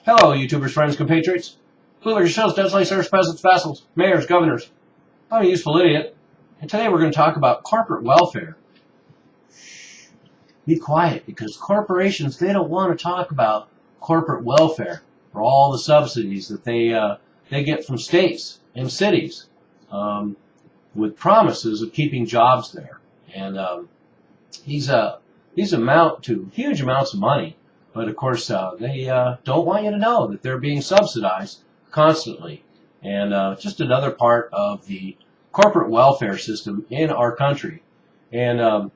Hello, YouTubers, friends, compatriots. Boomers, yourselves, dead serfs, peasants, vassals, mayors, governors. I'm a useful idiot, and today we're going to talk about corporate welfare. Be quiet, because corporations, they don't want to talk about corporate welfare for all the subsidies that they get from states and cities, with promises of keeping jobs there. And these amount to huge amounts of money. But of course, they don't want you to know that they're being subsidized constantly. And just another part of the corporate welfare system in our country. And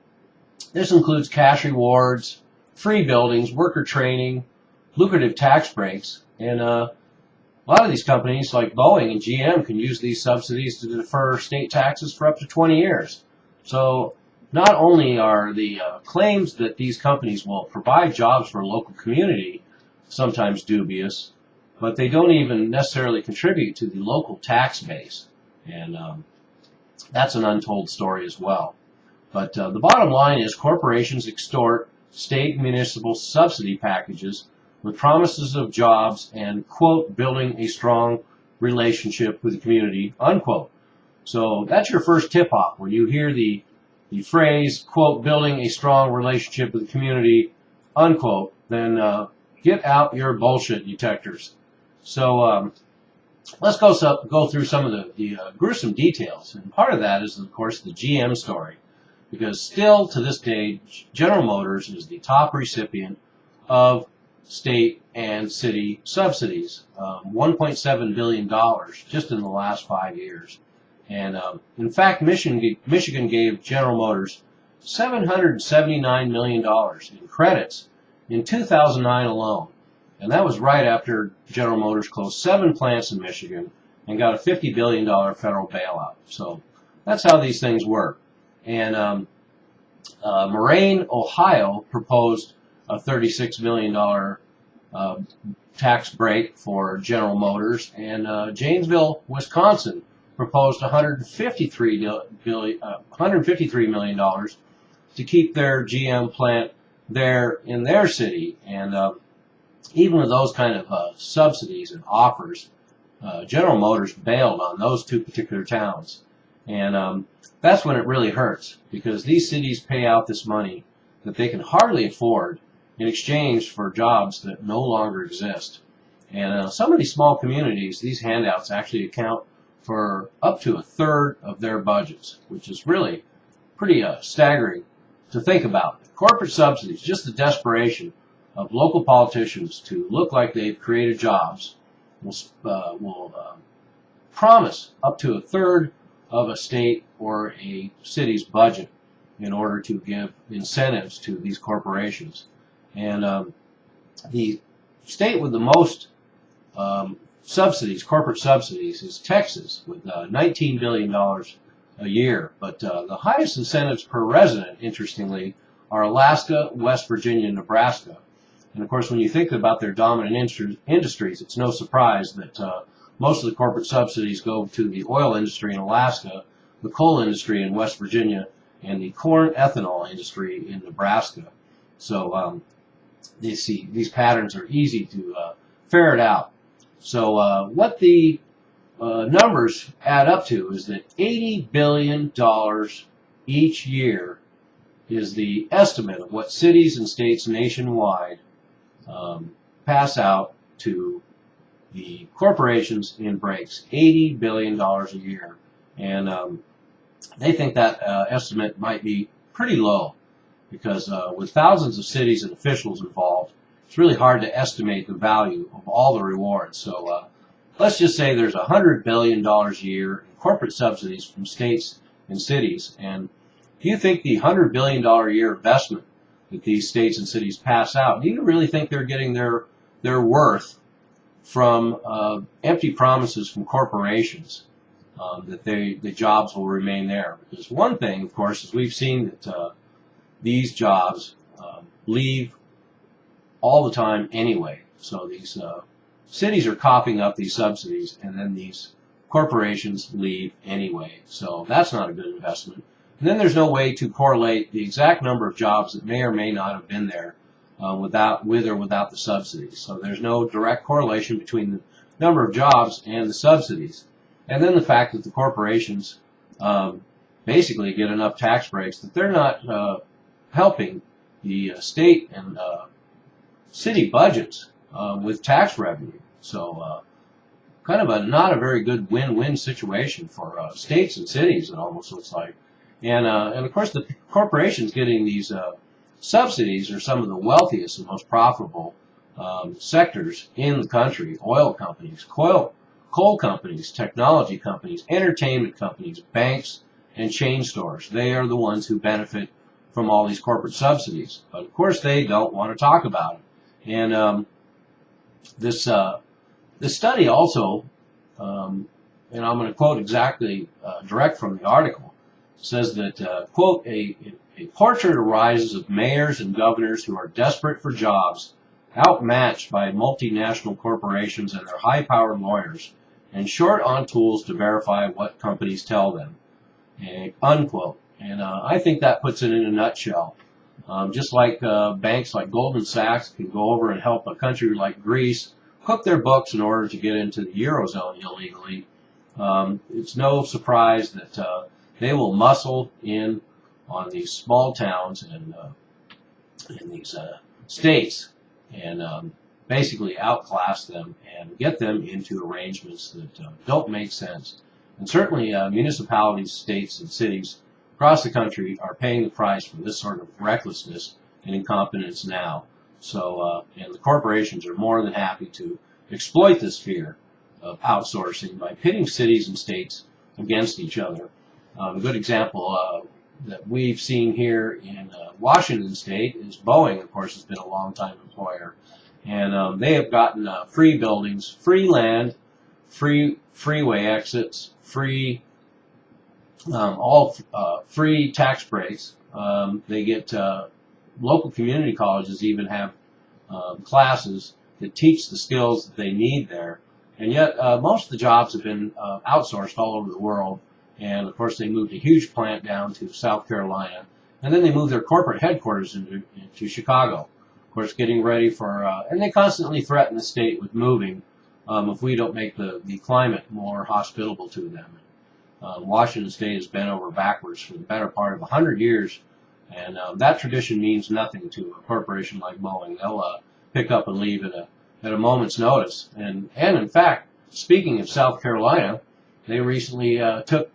this includes cash rewards, free buildings, worker training, lucrative tax breaks. And a lot of these companies, like Boeing and GM, can use these subsidies to defer state taxes for up to 20 years. So not only are the claims that these companies will provide jobs for a local community sometimes dubious, but they don't even necessarily contribute to the local tax base. And that's an untold story as well. But the bottom line is corporations extort state and municipal subsidy packages with promises of jobs and, quote, building a strong relationship with the community, unquote. So that's your first tip-off when you hear the phrase, quote, building a strong relationship with the community, unquote, then get out your bullshit detectors. So let's go through some of the gruesome details. And part of that is, of course, the GM story. Because still to this day, General Motors is the top recipient of state and city subsidies, $1.7 billion just in the last 5 years. And in fact, Michigan gave General Motors $779 million in credits in 2009 alone. And that was right after General Motors closed 7 plants in Michigan and got a $50 billion federal bailout. So that's how these things work. And Moraine, Ohio proposed a $36 million tax break for General Motors. And Janesville, Wisconsin proposed $153 million to keep their GM plant there in their city. And even with those kind of subsidies and offers, General Motors bailed on those 2 particular towns. And that's when it really hurts, because these cities pay out this money that they can hardly afford in exchange for jobs that no longer exist. And some of these small communities, these handouts actually account for up to 1/3 of their budgets, which is really pretty staggering to think about. Corporate subsidies, just the desperation of local politicians to look like they've created jobs, will promise up to 1/3 of a state or a city's budget in order to give incentives to these corporations. And the state with the most subsidies, corporate subsidies, is Texas with $19 billion a year. But the highest incentives per resident, interestingly, are Alaska, West Virginia, and Nebraska. And of course, when you think about their dominant industries, it's no surprise that most of the corporate subsidies go to the oil industry in Alaska, the coal industry in West Virginia, and the corn ethanol industry in Nebraska. So these patterns are easy to ferret out. So what the numbers add up to is that $80 billion each year is the estimate of what cities and states nationwide pass out to the corporations in breaks. $80 billion a year. And they think that estimate might be pretty low, because with thousands of cities and officials involved, it's really hard to estimate the value of all the rewards. So let's just say there's $100 billion a year in corporate subsidies from states and cities. And do you think the $100 billion a year investment that these states and cities pass out, do you really think they're getting their worth from empty promises from corporations that the jobs will remain there? Because one thing, of course, is we've seen that these jobs leave all the time anyway. So these cities are coughing up these subsidies, and then these corporations leave anyway. So that's not a good investment. And then there's no way to correlate the exact number of jobs that may or may not have been there with or without the subsidies. So there's no direct correlation between the number of jobs and the subsidies. And then the fact that the corporations basically get enough tax breaks that they're not helping the state and city budgets with tax revenue. So kind of not a very good win-win situation for states and cities, it almost looks like. And of course the corporations getting these subsidies are some of the wealthiest and most profitable sectors in the country. Oil companies, coal companies, technology companies, entertainment companies, banks, and chain stores. They are the ones who benefit from all these corporate subsidies. But of course they don't want to talk about it. And this study also, and I'm going to quote exactly direct from the article, says that, quote, a portrait arises of mayors and governors who are desperate for jobs, outmatched by multinational corporations and their high-powered lawyers, and short on tools to verify what companies tell them, unquote. And I think that puts it in a nutshell. Just like banks like Goldman Sachs can go over and help a country like Greece cook their books in order to get into the Eurozone illegally, it's no surprise that they will muscle in on these small towns and in these states and basically outclass them and get them into arrangements that don't make sense. And certainly municipalities, states, and cities across the country are paying the price for this sort of recklessness and incompetence now. So, and the corporations are more than happy to exploit this fear of outsourcing by pitting cities and states against each other. A good example that we've seen here in Washington State is Boeing, of course, has been a long-time employer. And they have gotten free buildings, free land, free freeway exits, free free tax breaks. They get local community colleges even have classes that teach the skills that they need there. And yet most of the jobs have been outsourced all over the world. And of course they moved a huge plant down to South Carolina. And then they moved their corporate headquarters into Chicago. Of course, getting ready for, and they constantly threaten the state with moving if we don't make the climate more hospitable to them. Washington State has been over backwards for the better part of 100 years, and that tradition means nothing to a corporation like Boeing. They'll pick up and leave at a moment's notice. And in fact, speaking of South Carolina, they recently took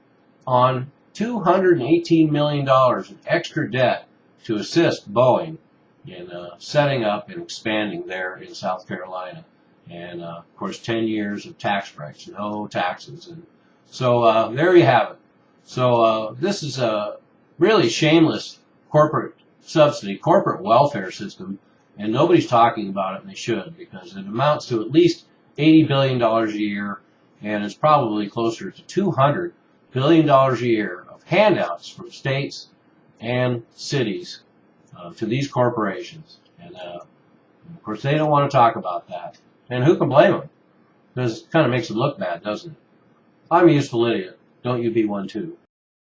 on $218 million in extra debt to assist Boeing in setting up and expanding there in South Carolina. And, of course, 10 years of tax breaks, no taxes. And so there you have it. So this is a really shameless corporate subsidy, corporate welfare system, and nobody's talking about it, and they should, because it amounts to at least $80 billion a year, and it's probably closer to $200 billion a year of handouts from states and cities to these corporations. And, of course, they don't want to talk about that. And who can blame them? Because it kind of makes it look bad, doesn't it? I'm a useful idiot. Don't you be one too.